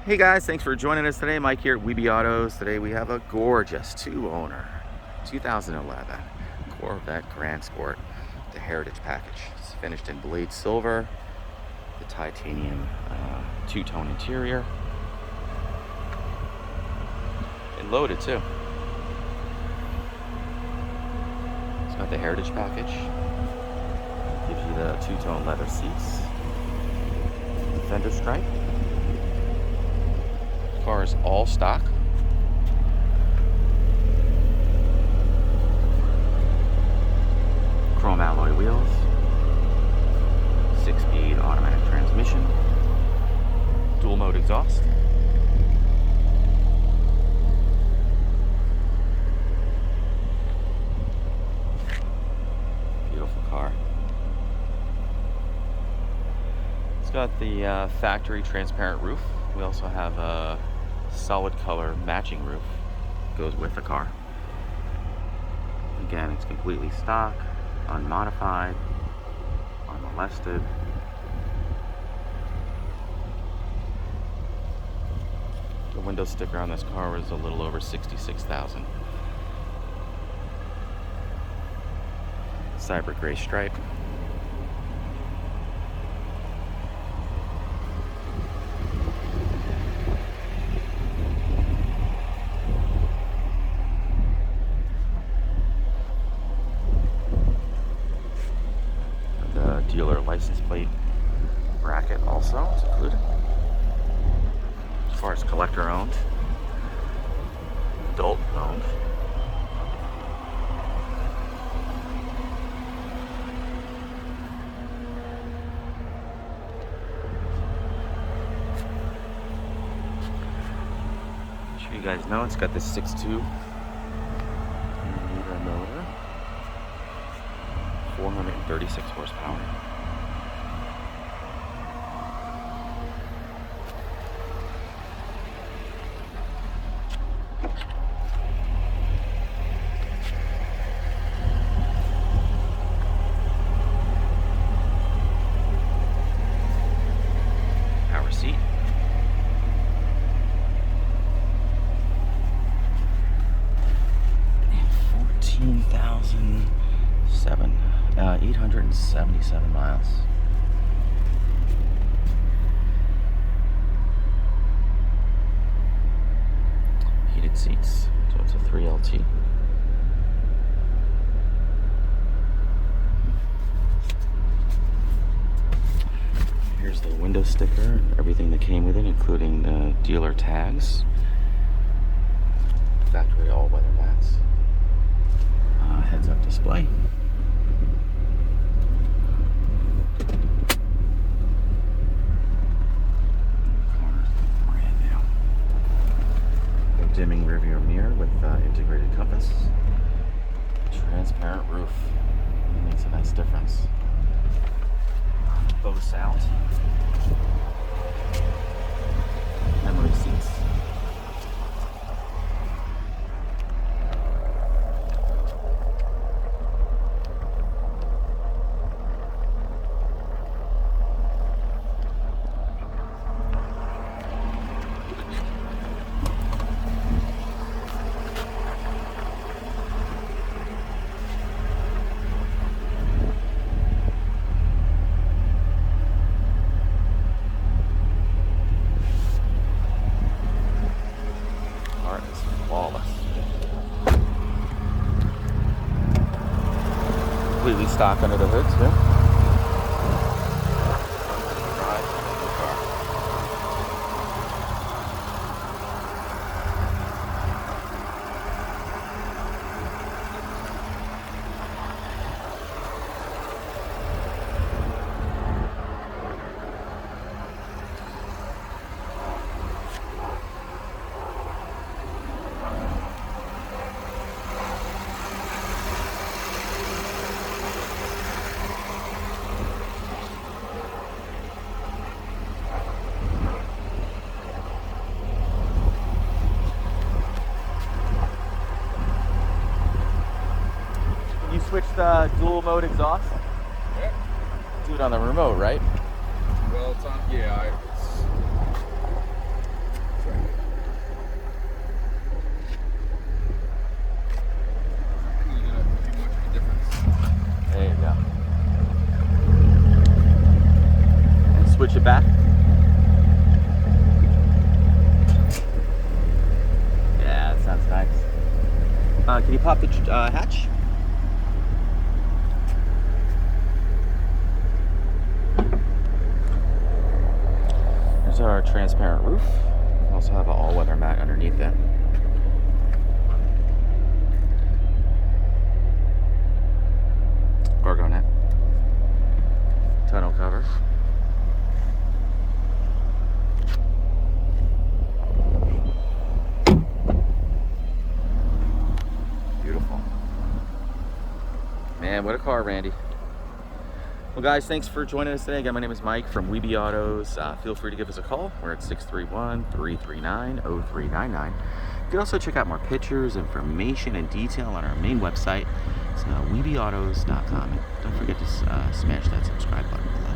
Hey guys, thanks for joining us today. Mike here at Weeby Autos. Today we have a gorgeous two-owner 2011 Corvette Grand Sport, the Heritage Package. It's finished in blade silver, the titanium two-tone interior, and loaded too. It's got the Heritage Package. Gives you the two-tone leather seats, fender stripe. Car is all stock. Chrome alloy wheels, 6-speed automatic transmission, dual mode exhaust. Beautiful car. It's got the factory transparent roof. We also have a solid color matching roof, goes with the car. Again, it's completely stock, unmodified, unmolested. The window sticker on this car was a little over $66,000. Cyber gray stripe. Dealer license plate bracket also is included. As far as collector owned, adult owned. I'm sure you guys know it's got this 6.2 motor, 436 horsepower. Power seat. And 877 miles. Heated seats, so it's a 3LT. Here's the window sticker, everything that came with it, including the dealer tags, factory all-weather mats, heads-up display. Dimming rearview mirror with integrated compass. Transparent roof. It makes a nice difference. Bose Sound. Memory seats. Flawless. Completely stock under the hood too. Switch the dual mode exhaust? Yeah. Do it on the remote, right? Well, it's on, yeah, pop the hatch. There's our transparent roof. We also have an all-weather mat underneath it. Cargo net. Tonneau cover. Beautiful. Man, what a car, Randy. Well, guys, thanks for joining us today. Again, my name is Mike from Weeby Autos. Feel free to give us a call. We're at 631-339-0399. You can also check out more pictures, information, and detail on our main website. It's weebyautos.com. And don't forget to smash that subscribe button below.